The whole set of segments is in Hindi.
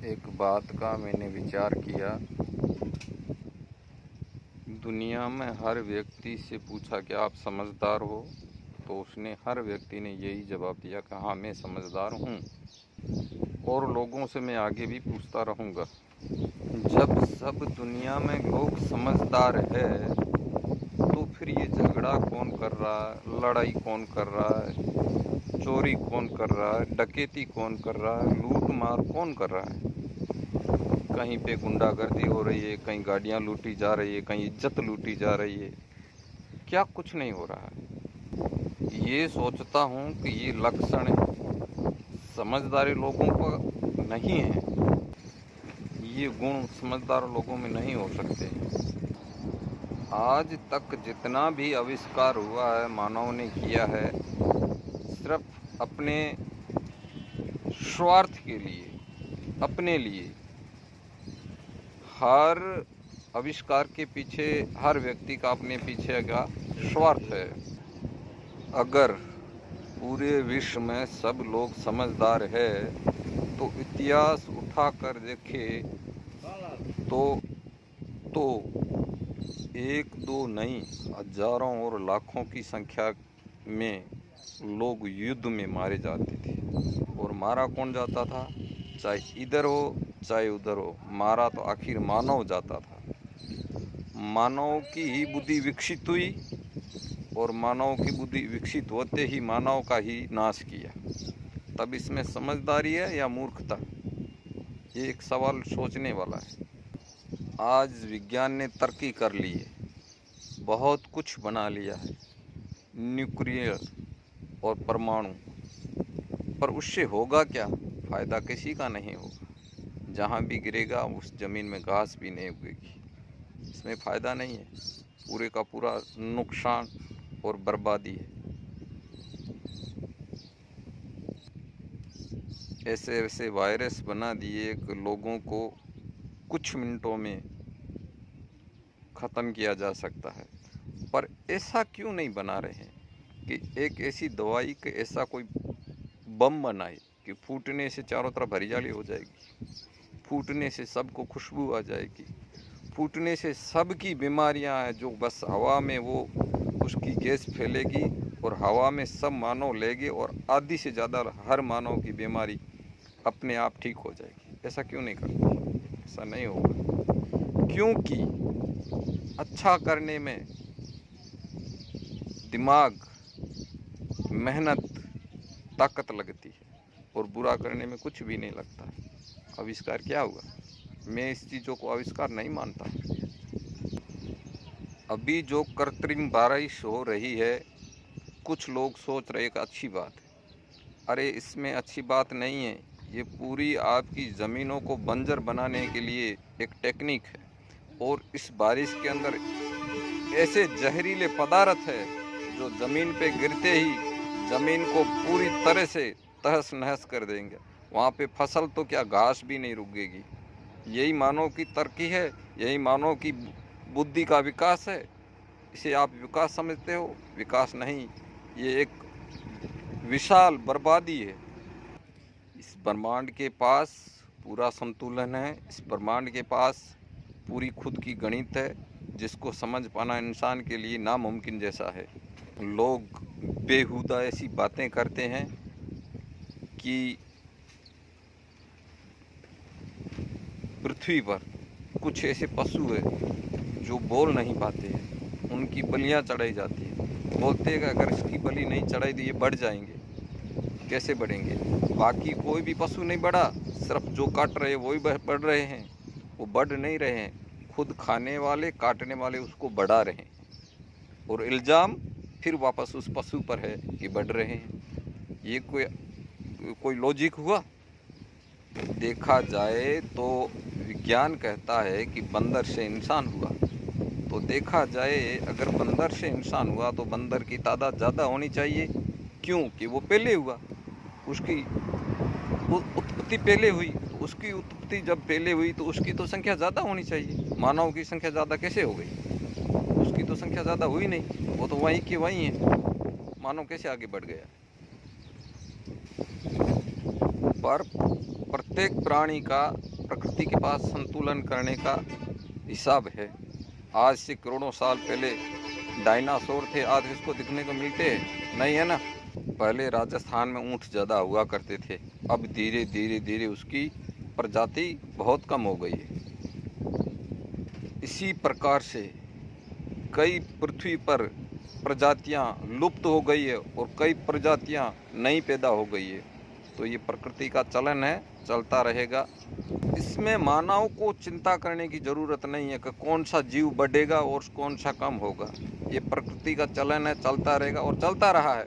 एक बात का मैंने विचार किया। दुनिया में हर व्यक्ति से पूछा कि आप समझदार हो, तो उसने हर व्यक्ति ने यही जवाब दिया कि हाँ मैं समझदार हूँ, और लोगों से मैं आगे भी पूछता रहूँगा। जब सब दुनिया में लोग समझदार है तो फिर ये झगड़ा कौन कर रहा है, लड़ाई कौन कर रहा है, चोरी कौन कर रहा है, डकैती कौन कर रहा है, लूट मार कौन कर रहा है। कहीं पे गुंडागर्दी हो रही है, कहीं गाड़ियां लूटी जा रही है, कहीं इज्जत लूटी जा रही है। क्या कुछ नहीं हो रहा है। ये सोचता हूँ कि ये लक्षण समझदारी लोगों का नहीं है, ये गुण समझदार लोगों में नहीं हो सकते। आज तक जितना भी आविष्कार हुआ है मानव ने किया है सिर्फ अपने स्वार्थ के लिए, अपने लिए। हर आविष्कार के पीछे, हर व्यक्ति का अपने पीछे का स्वार्थ है। अगर पूरे विश्व में सब लोग समझदार है तो इतिहास उठाकर देखे तो एक दो नहीं, हजारों और लाखों की संख्या में लोग युद्ध में मारे जाते थे। और मारा कौन जाता था? चाहे इधर हो चाहे उधर हो, मारा तो आखिर मानव जाता था। मानव की ही बुद्धि विकसित हुई, और मानव की बुद्धि विकसित होते ही मानव का ही नाश किया। तब इसमें समझदारी है या मूर्खता? ये एक सवाल सोचने वाला है। आज विज्ञान ने तरक्की कर ली है, बहुत कुछ बना लिया है, न्यूक्लियर और परमाणु, पर उससे होगा क्या? फायदा किसी का नहीं होगा। जहाँ भी गिरेगा उस ज़मीन में घास भी नहीं उगेगी। इसमें फ़ायदा नहीं है, पूरे का पूरा नुकसान और बर्बादी है। ऐसे ऐसे वायरस बना दिए कि लोगों को कुछ मिनटों में ख़त्म किया जा सकता है। पर ऐसा क्यों नहीं बना रहे हैं कि एक ऐसी दवाई के ऐसा कोई बम बनाए कि फूटने से चारों तरफ हरियाली हो जाएगी, फूटने से सबको खुशबू आ जाएगी, फूटने से सबकी बीमारियां हैं जो बस हवा में वो उसकी गैस फैलेगी और हवा में सब मानव लेंगे और आधी से ज़्यादा हर मानव की बीमारी अपने आप ठीक हो जाएगी। ऐसा क्यों नहीं करते? ऐसा नहीं होगा, क्योंकि अच्छा करने में दिमाग, मेहनत, ताकत लगती है, और बुरा करने में कुछ भी नहीं लगता। आविष्कार क्या हुआ? मैं इस चीज़ों को आविष्कार नहीं मानता। अभी जो कृत्रिम बारिश हो रही है, कुछ लोग सोच रहे कि अच्छी बात है। अरे इसमें अच्छी बात नहीं है, ये पूरी आपकी ज़मीनों को बंजर बनाने के लिए एक टेक्निक है। और इस बारिश के अंदर ऐसे जहरीले पदार्थ है जो ज़मीन पे गिरते ही ज़मीन को पूरी तरह से तहस नहस कर देंगे। वहाँ पे फसल तो क्या, घास भी नहीं उगेगी। यही मानव की तरक्की है, यही मानव की बुद्धि का विकास है। इसे आप विकास समझते हो? विकास नहीं, ये एक विशाल बर्बादी है। इस ब्रह्मांड के पास पूरा संतुलन है, इस ब्रह्मांड के पास पूरी खुद की गणित है, जिसको समझ पाना इंसान के लिए नामुमकिन जैसा है। लोग बेहुदा ऐसी बातें करते हैं कि पृथ्वी पर कुछ ऐसे पशु है जो बोल नहीं पाते हैं, उनकी बलियां चढ़ाई जाती है। बोलते हैं कि अगर इसकी बलि नहीं चढ़ाई तो ये बढ़ जाएंगे। कैसे बढ़ेंगे? बाकी कोई भी पशु नहीं बढ़ा, सिर्फ जो काट रहे वही बढ़ रहे हैं। वो बढ़ नहीं रहे हैं, खुद खाने वाले, काटने वाले उसको बढ़ा रहे हैं, और इल्ज़ाम फिर वापस उस पशु पर है कि बढ़ रहे हैं। ये कोई लॉजिक हुआ? देखा जाए तो विज्ञान कहता है कि बंदर से इंसान हुआ, तो देखा जाए अगर बंदर से इंसान हुआ तो बंदर की तादाद ज़्यादा होनी चाहिए, क्योंकि वो पहले हुआ, उसकी उत्पत्ति पहले हुई। तो उसकी उत्पत्ति जब पहले हुई तो उसकी तो संख्या ज़्यादा होनी चाहिए। मानव की संख्या ज़्यादा कैसे हो गई? उसकी तो संख्या ज़्यादा हुई नहीं, वो तो वहीं के वहीं है। मानव कैसे आगे बढ़ गया? पर प्रत्येक प्राणी का प्रकृति के पास संतुलन करने का हिसाब है। आज से करोड़ों साल पहले डायनासोर थे, आज इसको दिखने को मिलते हैं नहीं, है ना। पहले राजस्थान में ऊँट ज़्यादा हुआ करते थे, अब धीरे धीरे धीरे उसकी प्रजाति बहुत कम हो गई है। इसी प्रकार से कई पृथ्वी पर प्रजातियां लुप्त हो गई है और कई प्रजातियां नई पैदा हो गई है। तो ये प्रकृति का चलन है, चलता रहेगा। इसमें मानव को चिंता करने की ज़रूरत नहीं है कि कौन सा जीव बढ़ेगा और कौन सा कम होगा। ये प्रकृति का चलन है, चलता रहेगा और चलता रहा है।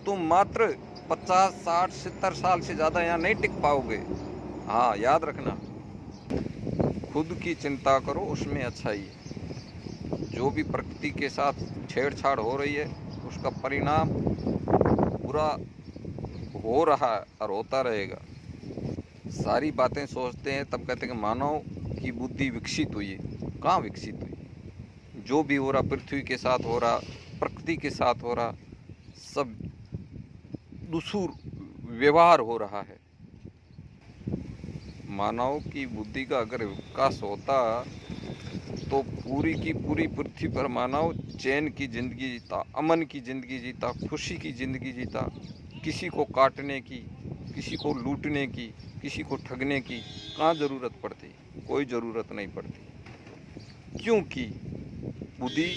तुम मात्र 50, 60, 70 साल से ज़्यादा यहाँ नहीं टिक पाओगे। हाँ, याद रखना, खुद की चिंता करो, उसमें अच्छाई है। जो भी प्रकृति के साथ छेड़छाड़ हो रही है उसका परिणाम बुरा हो रहा है और होता रहेगा। सारी बातें सोचते हैं तब कहते हैं कि मानव की बुद्धि विकसित हुई है। कहाँ विकसित हुई? जो भी हो रहा पृथ्वी के साथ हो रहा, प्रकृति के साथ हो रहा, सब दूसर व्यवहार हो रहा है। मानव की बुद्धि का अगर विकास होता तो पूरी की पूरी पृथ्वी पर मानव चैन की ज़िंदगी जीता, अमन की ज़िंदगी जीता, खुशी की ज़िंदगी जीता। किसी को काटने की, किसी को लूटने की, किसी को ठगने की कहाँ ज़रूरत पड़ती? कोई ज़रूरत नहीं पड़ती, क्योंकि बुद्धि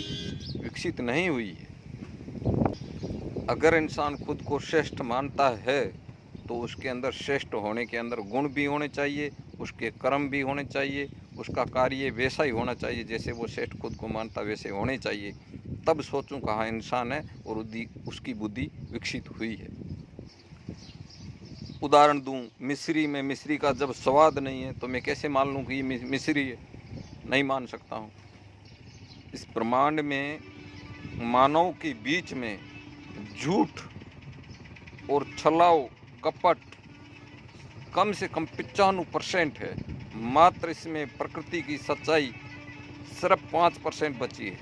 विकसित नहीं हुई है। अगर इंसान खुद को श्रेष्ठ मानता है तो उसके अंदर श्रेष्ठ होने के अंदर गुण भी होने चाहिए, उसके कर्म भी होने चाहिए, उसका कार्य वैसा ही होना चाहिए जैसे वो श्रेष्ठ खुद को मानता वैसे होने चाहिए। तब सोचूं कहाँ इंसान है और उसकी बुद्धि विकसित हुई है। उदाहरण दूं, मिश्री में मिश्री का जब स्वाद नहीं है तो मैं कैसे मान लूं कि ये मिश्री है? नहीं मान सकता हूं। इस ब्रह्मांड में मानव के बीच में झूठ और छलाव, कपट कम से कम 95% है। मात्र इसमें प्रकृति की सच्चाई सिर्फ 5% बची है।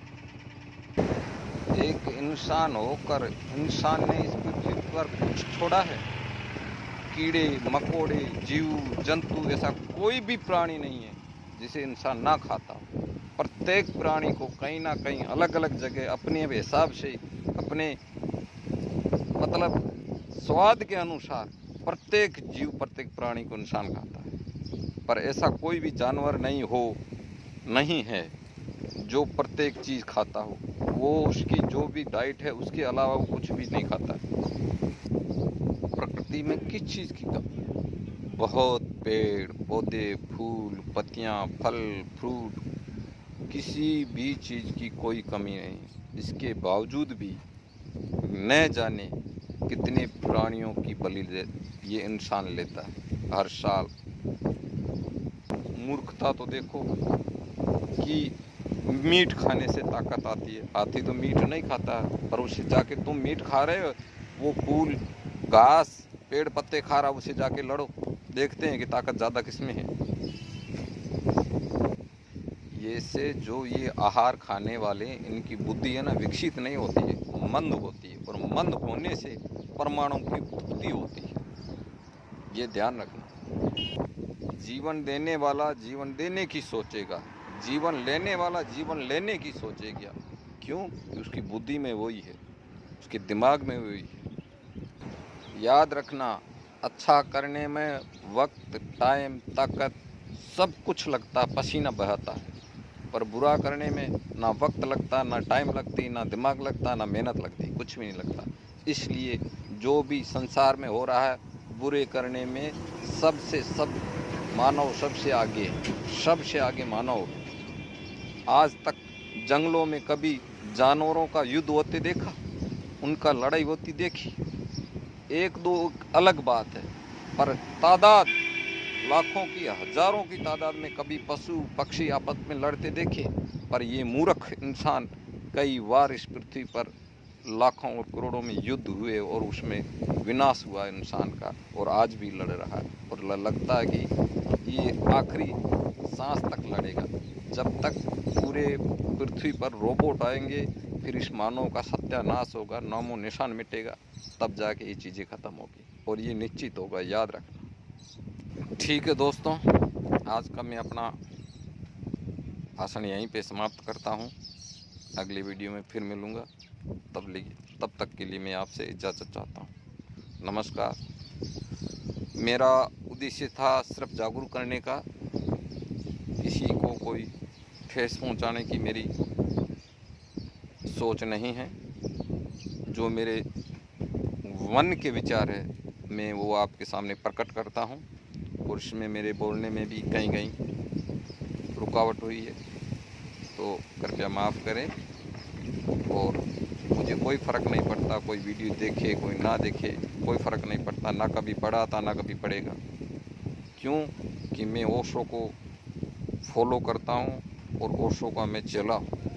एक इंसान होकर इंसान ने इस पृथ्वी पर कुछ छोड़ा है? कीड़े मकोड़े, जीव जंतु, ऐसा कोई भी प्राणी नहीं है जिसे इंसान ना खाता हो। प्रत्येक प्राणी को कहीं ना कहीं अलग अलग जगह अपने हिसाब से, अपने मतलब स्वाद के अनुसार प्रत्येक जीव, प्रत्येक प्राणी को इंसान खाता है। पर ऐसा कोई भी जानवर नहीं है जो प्रत्येक चीज़ खाता हो। वो उसकी जो भी डाइट है उसके अलावा वो कुछ भी नहीं खाता। प्रकृति में किस चीज़ की कमी है? बहुत पेड़ पौधे, फूल पत्तियाँ, फल फ्रूट, किसी भी चीज़ की कोई कमी नहीं। इसके बावजूद भी न जाने कितने प्राणियों की बलि ये इंसान लेता है हर साल। मूर्खता तो देखो कि मीट खाने से ताकत आती है। हाथी तो मीट नहीं खाता, पर उससे जाके तुम मीट खा रहे हो, वो फूल घास पेड़ पत्ते खा रहा, उससे जाके लड़ो, देखते हैं कि ताकत ज़्यादा किसमें है। ये से जो ये आहार खाने वाले, इनकी बुद्धि है ना विकसित नहीं होती है, मंद होती है, और मंद होने से परमाणु की उत्पत्ति होती है। ये ध्यान रखना। जीवन देने वाला जीवन देने की सोचेगा, जीवन लेने वाला जीवन लेने की सोचेगा। क्यों? कि उसकी बुद्धि में वही है, उसके दिमाग में वही है। याद रखना, अच्छा करने में वक्त, टाइम, ताकत सब कुछ लगता, पसीना बहाता है, पर बुरा करने में ना वक्त लगता, ना टाइम लगती, ना दिमाग लगता, ना मेहनत लगती, कुछ भी नहीं लगता। इसलिए जो भी संसार में हो रहा है, बुरे करने में मानव सबसे आगे मानव। आज तक जंगलों में कभी जानवरों का युद्ध होते देखा? उनका लड़ाई होती देखी? एक दो अलग बात है, पर तादाद लाखों की, हजारों की तादाद में कभी पशु पक्षी आपस में लड़ते देखे? पर ये मूर्ख इंसान कई बार इस पृथ्वी पर लाखों और करोड़ों में युद्ध हुए और उसमें विनाश हुआ इंसान का, और आज भी लड़ रहा है। और लगता है कि ये आखिरी सांस तक लड़ेगा, जब तक पूरे पृथ्वी पर रोबोट आएंगे, फिर इस मानव का सत्यानाश होगा, नामो निशान मिटेगा, तब जाके ये चीज़ें ख़त्म होगी, और ये निश्चित होगा, याद रखना। ठीक है दोस्तों, आज का मैं अपना भाषण यहीं पे समाप्त करता हूँ। अगली वीडियो में फिर मिलूँगा, तब तक के लिए मैं आपसे इजाज़त चाहता हूँ। नमस्कार। मेरा उद्देश्य था सिर्फ जागरूक करने का, किसी को कोई ठेस पहुंचाने की मेरी सोच नहीं है। जो मेरे मन के विचार है मैं वो आपके सामने प्रकट करता हूं, और इसमें मेरे बोलने में भी कहीं कहीं रुकावट हुई है तो कृपया माफ़ करें। और मुझे कोई फ़र्क नहीं पड़ता, कोई वीडियो देखे कोई ना देखे, कोई फ़र्क नहीं पड़ता, ना कभी पड़ा था ना कभी पड़ेगा। क्यों कि मैं ओशो को फॉलो करता हूँ और ओशो का मैं चेला हूँ।